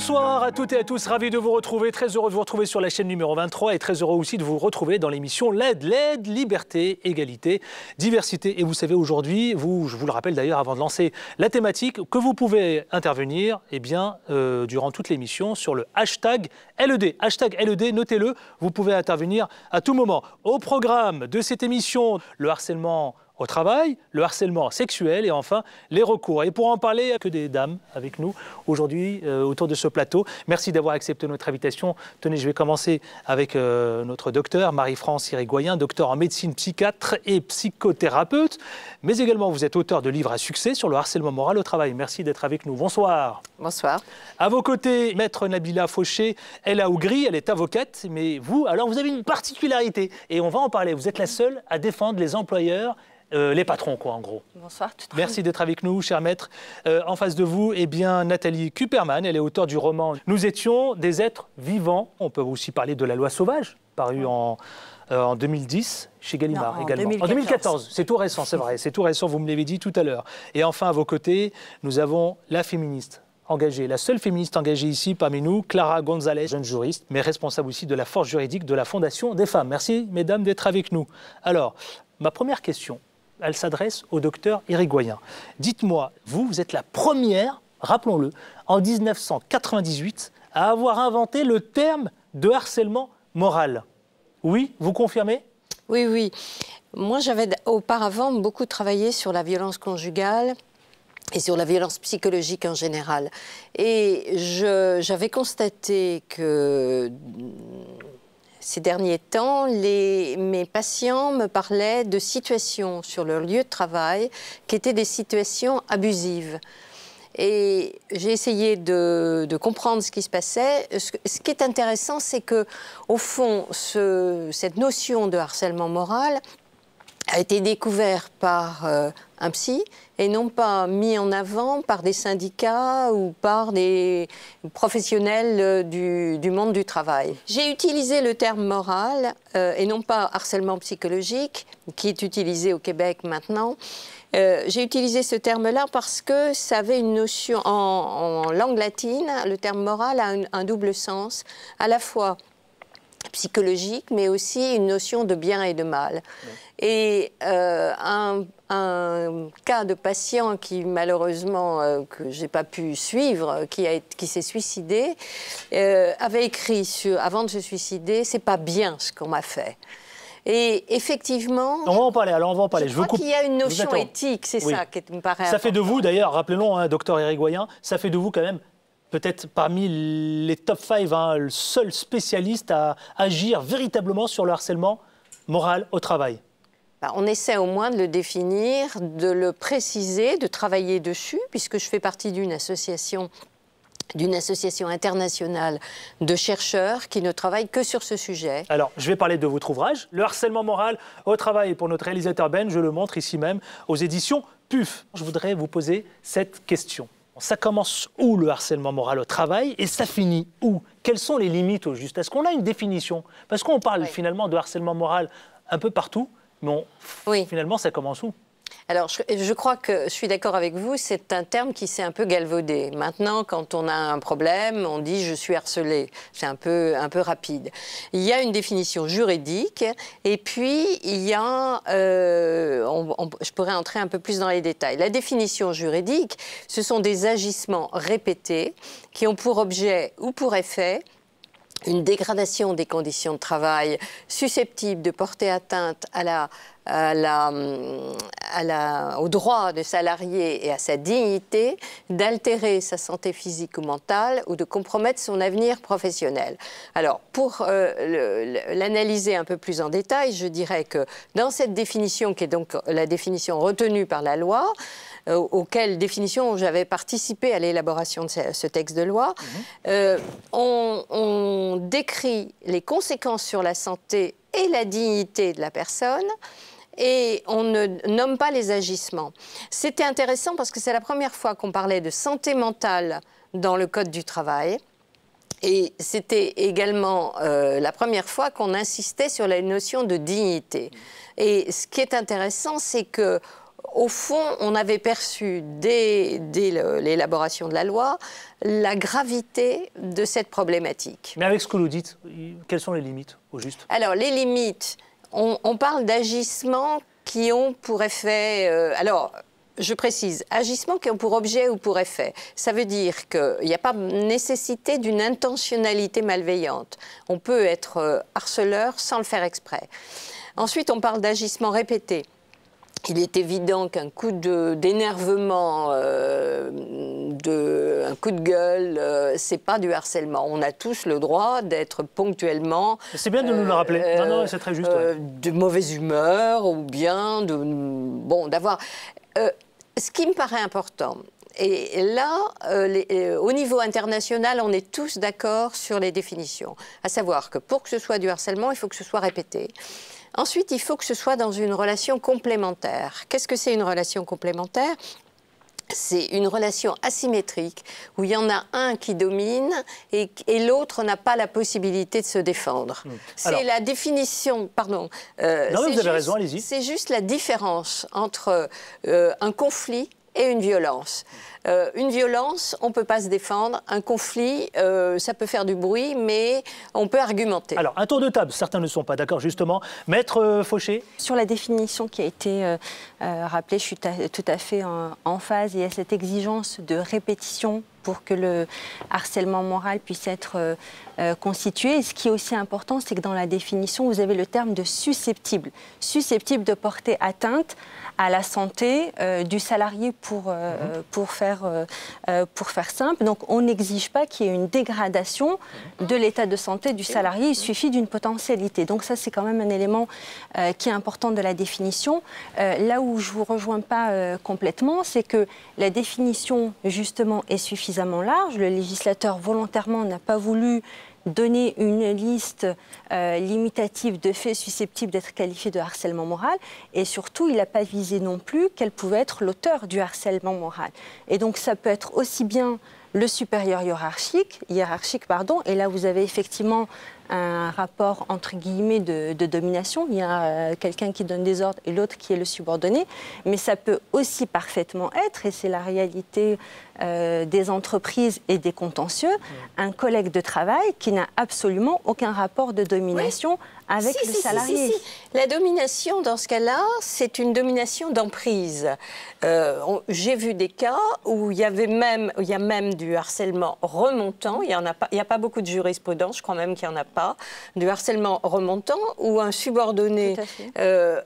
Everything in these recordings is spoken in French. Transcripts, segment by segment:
Bonsoir à toutes et à tous, ravi de vous retrouver, très heureux de vous retrouver sur la chaîne numéro 23 et très heureux aussi de vous retrouver dans l'émission l'aide, liberté, égalité, diversité. Et vous savez aujourd'hui, je vous le rappelle d'ailleurs avant de lancer la thématique, que vous pouvez intervenir durant toute l'émission sur le hashtag LED. Hashtag LED, notez-le, vous pouvez intervenir à tout moment. Au programme de cette émission, le harcèlement au travail, le harcèlement sexuel et enfin les recours. Et pour en parler, que des dames avec nous aujourd'hui autour de ce plateau. Merci d'avoir accepté notre invitation. Tenez, je vais commencer avec notre docteur Marie-France Irigoyen, docteur en médecine psychiatre et psychothérapeute, mais également vous êtes auteur de livres à succès sur le harcèlement moral au travail. Merci d'être avec nous. Bonsoir. Bonsoir. À vos côtés, maître Nabila Fauché, elle a Ougri, elle est avocate, mais vous, alors vous avez une particularité et on va en parler. Vous êtes la seule à défendre les employeurs, les patrons, quoi, en gros. Bonsoir. Merci d'être avec nous, cher maître. En face de vous, Nathalie Kuperman, elle est auteure du roman « Nous étions des êtres vivants ». On peut aussi parler de La Loi sauvage, paru en 2010 chez Gallimard également. 2014. En 2014, c'est tout récent, c'est vrai, c'est tout récent, vous me l'avez dit tout à l'heure. Et enfin, à vos côtés, nous avons la féministe engagée, la seule féministe engagée ici parmi nous, Clara Gonzalez, jeune juriste, mais responsable aussi de la force juridique de la Fondation des femmes. Merci, mesdames, d'être avec nous. Alors, ma première question, elle s'adresse au docteur Irigoyen. Dites-moi, vous êtes la première, rappelons-le, en 1998, à avoir inventé le terme de harcèlement moral. Oui, vous confirmez? Oui, oui. Moi, j'avais auparavant beaucoup travaillé sur la violence conjugale et sur la violence psychologique en général. Et j'avais constaté que ces derniers temps, mes patients me parlaient de situations sur leur lieu de travail qui étaient des situations abusives. Et j'ai essayé de comprendre ce qui se passait. Ce qui est intéressant, c'est que, au fond, cette notion de harcèlement moral a été découverte par un psy et non pas mis en avant par des syndicats ou par des professionnels du monde du travail. J'ai utilisé le terme moral et non pas harcèlement psychologique, qui est utilisé au Québec maintenant. J'ai utilisé ce terme-là parce que ça avait une notion, en langue latine, le terme moral a un double sens, à la fois psychologique, mais aussi une notion de bien et de mal. Oui. Et un cas de patient qui, malheureusement, que je n'ai pas pu suivre, qui s'est suicidé, avait écrit, avant de se suicider, « c'est pas bien ce qu'on m'a fait ». Et effectivement, on va en parler. Alors on va en parler. Je crois qu'il y a une notion éthique, c'est ça qui me paraît important. Ça fait de vous, d'ailleurs, rappelons-le, docteur Irigoyen, ça fait de vous quand même peut-être parmi les top 5, le seul spécialiste à agir véritablement sur le harcèlement moral au travail. On essaie au moins de le définir, de le préciser, de travailler dessus, puisque je fais partie d'une association internationale de chercheurs qui ne travaillent que sur ce sujet. Alors, je vais parler de votre ouvrage, Le harcèlement moral au travail, pour notre réalisateur Ben, je le montre ici même, aux éditions PUF. Je voudrais vous poser cette question. Ça commence où le harcèlement moral au travail et ça finit où? Quelles sont les limites au juste? Est-ce qu'on a une définition? Parce qu'on parle finalement de harcèlement moral un peu partout, mais finalement ça commence où? Alors, je crois que je suis d'accord avec vous, c'est un terme qui s'est un peu galvaudé. Maintenant, quand on a un problème, on dit « je suis harcelé ». C'est un peu rapide. Il y a une définition juridique et puis il y a, je pourrais entrer un peu plus dans les détails. La définition juridique, ce sont des agissements répétés qui ont pour objet ou pour effet une dégradation des conditions de travail susceptible de porter atteinte au droit de salarié et à sa dignité, d'altérer sa santé physique ou mentale ou de compromettre son avenir professionnel. Alors, pour l'analyser un peu plus en détail, je dirais que dans cette définition, qui est donc la définition retenue par la loi, auquel définition j'avais participé à l'élaboration de ce texte de loi, on décrit les conséquences sur la santé et la dignité de la personne et on ne nomme pas les agissements. C'était intéressant parce que c'est la première fois qu'on parlait de santé mentale dans le Code du travail. Et c'était également la première fois qu'on insistait sur la notion de dignité. Et ce qui est intéressant, c'est que au fond, on avait perçu dès l'élaboration de la loi la gravité de cette problématique. Mais avec ce que vous dites, quelles sont les limites, au juste? Alors, les limites, on parle d'agissements qui ont pour effet... alors, je précise, agissements qui ont pour objet ou pour effet. Ça veut dire qu'il n'y a pas nécessité d'une intentionnalité malveillante. On peut être harceleur sans le faire exprès. Ensuite, on parle d'agissements répétés. Il est évident qu'un coup d'énervement, un coup de gueule, c'est pas du harcèlement. On a tous le droit d'être ponctuellement... C'est bien de nous le rappeler. Non, c'est très juste. Ouais. De mauvaise humeur ou bien d'avoir... ce qui me paraît important, et là, au niveau international, on est tous d'accord sur les définitions. À savoir que pour que ce soit du harcèlement, il faut que ce soit répété. Ensuite, il faut que ce soit dans une relation complémentaire. Qu'est-ce que c'est une relation complémentaire ? C'est une relation asymétrique où il y en a un qui domine et l'autre n'a pas la possibilité de se défendre. C'est la définition, pardon. Non, mais vous avez raison, allez-y. C'est juste la différence entre un conflit et une violence. Une violence, on ne peut pas se défendre. Un conflit, ça peut faire du bruit, mais on peut argumenter. Alors, un tour de table. Certains ne sont pas d'accord, justement. Maître Fauché. Sur la définition qui a été rappelée, je suis tout à fait en phase. Il y a cette exigence de répétition pour que le harcèlement moral puisse être constitué. Et ce qui est aussi important, c'est que dans la définition, vous avez le terme de susceptible. Susceptible de porter atteinte à la santé du salarié pour faire simple. Donc, on n'exige pas qu'il y ait une dégradation de l'état de santé du salarié. Il suffit d'une potentialité. Donc, ça, c'est quand même un élément qui est important de la définition. Là où je ne vous rejoins pas complètement, c'est que la définition, justement, est suffisamment large. Le législateur, volontairement, n'a pas voulu donner une liste limitative de faits susceptibles d'être qualifiés de harcèlement moral, et surtout, il n'a pas visé non plus quel pouvait être l'auteur du harcèlement moral. Et donc, ça peut être aussi bien le supérieur hiérarchique, et là, vous avez effectivement un rapport, entre guillemets, de domination. Il y a quelqu'un qui donne des ordres et l'autre qui est le subordonné. Mais ça peut aussi parfaitement être, et c'est la réalité des entreprises et des contentieux, un collègue de travail qui n'a absolument aucun rapport de domination avec le salarié. La domination, dans ce cas-là, c'est une domination d'emprise. J'ai vu des cas où il y a même du harcèlement remontant. Il n'y a pas beaucoup de jurisprudence, je crois même qu'il n'y en a pas. Du harcèlement remontant où un subordonné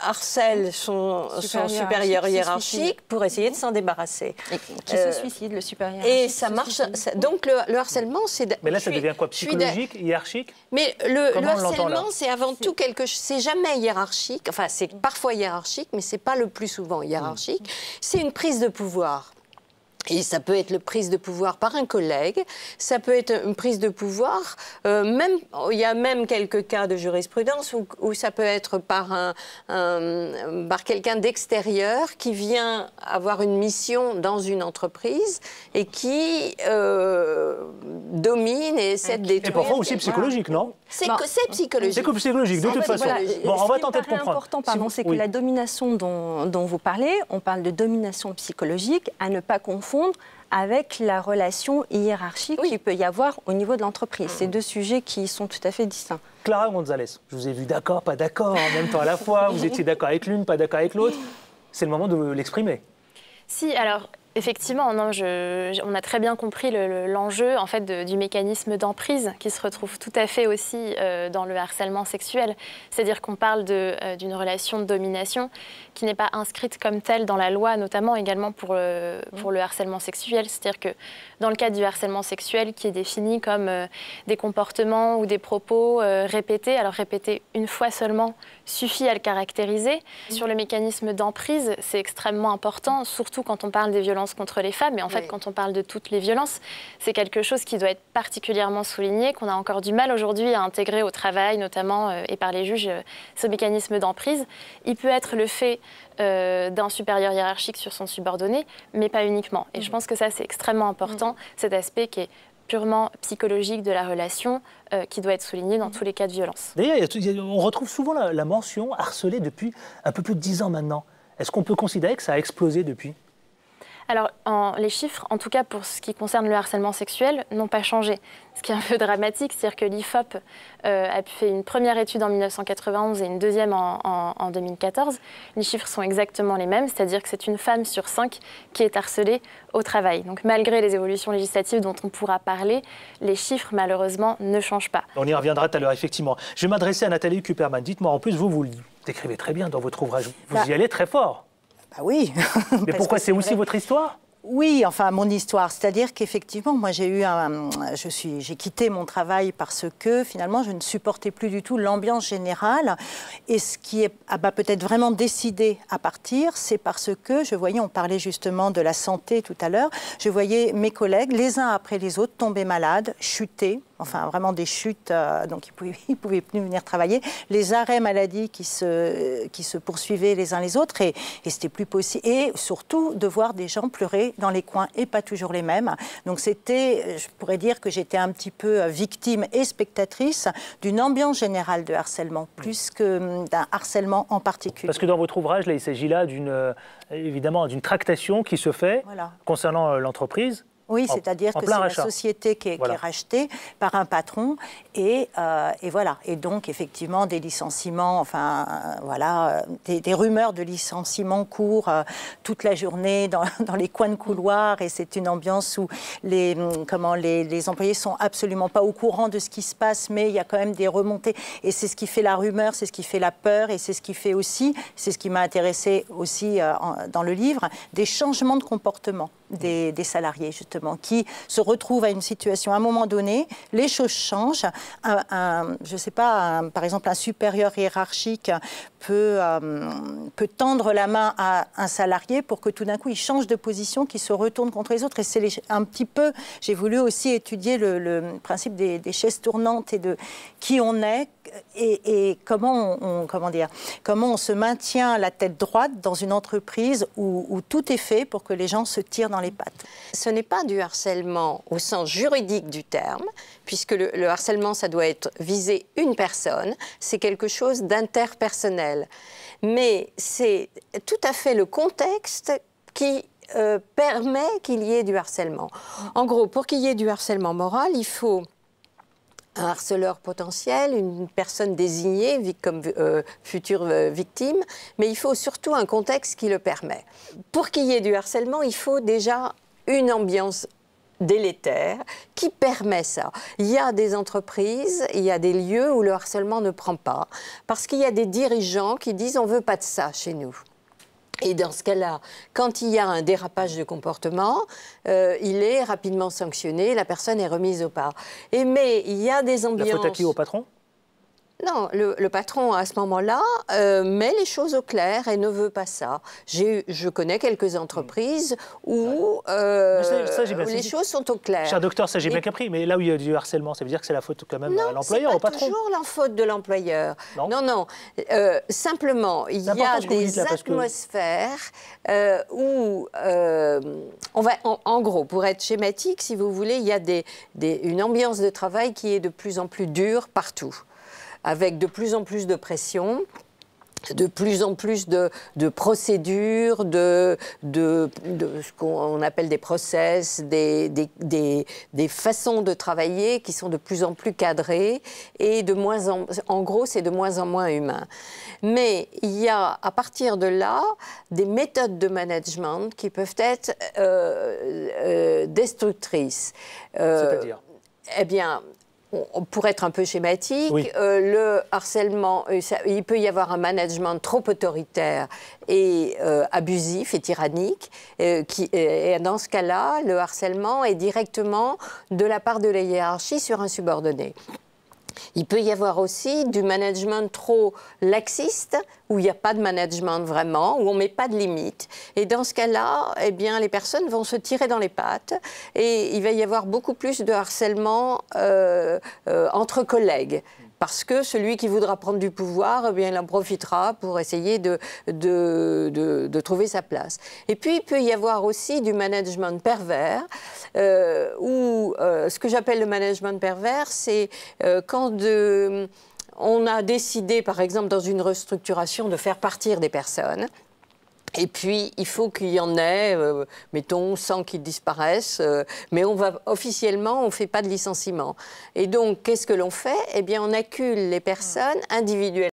harcèle son supérieur hiérarchique pour essayer de s'en débarrasser. Et qui se suicide, le supérieur hiérarchique. Et ça marche. Donc le harcèlement, c'est... Mais là, ça devient quoi? Psychologique, hiérarchique? Mais le harcèlement, c'est avant tout quelque chose... C'est jamais hiérarchique. Enfin, c'est parfois hiérarchique, mais c'est pas le plus souvent hiérarchique. C'est une prise de pouvoir. Et ça peut être la prise de pouvoir par un collègue, ça peut être une prise de pouvoir, il y a même quelques cas de jurisprudence où ça peut être par quelqu'un d'extérieur qui vient avoir une mission dans une entreprise et qui domine et essaie de détruire. Et parfois aussi psychologique, non? C'est psychologique. C'est psychologique, de toute façon. Voilà, bon, on va tenter de comprendre. Important, c'est que la domination dont vous parlez, on parle de domination psychologique, à ne pas confondre avec la relation hiérarchique qu'il peut y avoir au niveau de l'entreprise. C'est deux sujets qui sont tout à fait distincts. Clara Gonzalez, je vous ai vu d'accord, pas d'accord, en même temps à la fois. Vous étiez d'accord avec l'une, pas d'accord avec l'autre. C'est le moment de l'exprimer. Si, alors... Effectivement, non, on a très bien compris l'enjeu en fait, du mécanisme d'emprise qui se retrouve tout à fait aussi dans le harcèlement sexuel. C'est-à-dire qu'on parle d'une relation de domination qui n'est pas inscrite comme telle dans la loi, notamment également pour le harcèlement sexuel. C'est-à-dire que dans le cadre du harcèlement sexuel qui est défini comme des comportements ou des propos répétés, alors répétés une fois seulement suffit à le caractériser. Sur le mécanisme d'emprise, c'est extrêmement important, surtout quand on parle des violences contre les femmes, mais en fait, quand on parle de toutes les violences, c'est quelque chose qui doit être particulièrement souligné, qu'on a encore du mal aujourd'hui à intégrer au travail, notamment, et par les juges, ce mécanisme d'emprise. Il peut être le fait d'un supérieur hiérarchique sur son subordonné, mais pas uniquement. Et je pense que ça, c'est extrêmement important, cet aspect qui est purement psychologique de la relation, qui doit être souligné dans tous les cas de violence. D'ailleurs, on retrouve souvent la mention harcelée depuis un peu plus de 10 ans maintenant. Est-ce qu'on peut considérer que ça a explosé depuis? Alors, les chiffres, en tout cas pour ce qui concerne le harcèlement sexuel, n'ont pas changé. Ce qui est un peu dramatique, c'est-à-dire que l'IFOP a fait une première étude en 1991 et une deuxième en 2014. Les chiffres sont exactement les mêmes, c'est-à-dire que c'est une femme sur 5 qui est harcelée au travail. Donc malgré les évolutions législatives dont on pourra parler, les chiffres malheureusement ne changent pas. On y reviendra tout à l'heure, effectivement. Je vais m'adresser à Nathalie Kuperman. Dites-moi, en plus, vous le décrivez très bien dans votre ouvrage. Vous y allez très fort. Bah oui. Mais pourquoi c'est aussi votre histoire? Oui, enfin mon histoire, c'est-à-dire qu'effectivement, moi j'ai quitté mon travail parce que finalement je ne supportais plus du tout l'ambiance générale. Et ce qui m'a peut-être vraiment décidé à partir, c'est parce que je voyais, on parlait justement de la santé tout à l'heure, je voyais mes collègues les uns après les autres tomber malades, chuter. Enfin, vraiment des chutes, donc ils pouvaient plus venir travailler. Les arrêts maladie qui se poursuivaient les uns les autres, et c'était plus possible. Et surtout, de voir des gens pleurer dans les coins, et pas toujours les mêmes. Donc je pourrais dire que j'étais un petit peu victime et spectatrice d'une ambiance générale de harcèlement, plus que d'un harcèlement en particulier. Parce que dans votre ouvrage, là, il s'agit là évidemment d'une tractation qui se fait concernant l'entreprise. Oui, c'est-à-dire que c'est la société qui est rachetée par un patron et voilà. Et donc, effectivement, des licenciements, enfin, voilà, des rumeurs de licenciements courent toute la journée dans les coins de couloir, et c'est une ambiance où les employés sont absolument pas au courant de ce qui se passe, mais il y a quand même des remontées. Et c'est ce qui fait la rumeur, c'est ce qui fait la peur, et c'est ce qui fait aussi, c'est ce qui m'a intéressée aussi dans le livre, des changements de comportement des salariés, justement, qui se retrouvent à une situation, à un moment donné, les choses changent. Je ne sais pas, par exemple, un supérieur hiérarchique peut tendre la main à un salarié pour que tout d'un coup, il change de position, qu'il se retourne contre les autres. Et c'est un petit peu, j'ai voulu aussi étudier le principe des chaises tournantes et de qui on est et comment on se maintient la tête droite dans une entreprise où tout est fait pour que les gens se tirent dans les pattes. Ce n'est pas du harcèlement au sens juridique du terme, puisque le harcèlement, ça doit être viser une personne, c'est quelque chose d'interpersonnel. Mais c'est tout à fait le contexte qui permet qu'il y ait du harcèlement. En gros, pour qu'il y ait du harcèlement moral, il faut un harceleur potentiel, une personne désignée comme future victime, mais il faut surtout un contexte qui le permet. Pour qu'il y ait du harcèlement, il faut déjà une ambiance délétère qui permet ça. Il y a des entreprises, il y a des lieux où le harcèlement ne prend pas, parce qu'il y a des dirigeants qui disent « on ne veut pas de ça chez nous ». Et dans ce cas-là, quand il y a un dérapage de comportement, il est rapidement sanctionné, la personne est remise au pas. Mais il y a des ambiances... La faute à qui, au patron ? Non, le patron, à ce moment-là, met les choses au clair et ne veut pas ça. Je connais quelques entreprises où, les choses sont au clair. Cher docteur, ça j'ai bien compris, mais là où il y a du harcèlement, ça veut dire que c'est la faute quand même à l'employeur, au patron. Non, c'est toujours la faute de l'employeur. Non. Simplement, il y a des atmosphères où, en gros, pour être schématique, si vous voulez, il y a une ambiance de travail qui est de plus en plus dure partout, avec de plus en plus de pression, de plus en plus de procédures, de ce qu'on appelle des process, des façons de travailler qui sont de plus en plus cadrées et en gros, c'est de moins en moins humain. Mais il y a, à partir de là, des méthodes de management qui peuvent être destructrices. C'est-à-dire ? Eh bien, pour être un peu schématique, le harcèlement, il peut y avoir un management trop autoritaire et abusif et tyrannique. Et dans ce cas-là, le harcèlement est directement de la part de la hiérarchie sur un subordonné. Il peut y avoir aussi du management trop laxiste, où il n'y a pas de management vraiment, où on ne met pas de limites. Et dans ce cas-là, eh bien, les personnes vont se tirer dans les pattes et il va y avoir beaucoup plus de harcèlement entre collègues. Parce que celui qui voudra prendre du pouvoir, eh bien, il en profitera pour essayer de trouver sa place. Et puis, il peut y avoir aussi du management pervers, où ce que j'appelle le management pervers, c'est quand on a décidé, par exemple, dans une restructuration, de faire partir des personnes. Et puis, il faut qu'il y en ait, mettons, 100 qui disparaissent, mais officiellement, on ne fait pas de licenciement. Et donc, qu'est-ce que l'on fait? Eh bien, on accule les personnes individuellement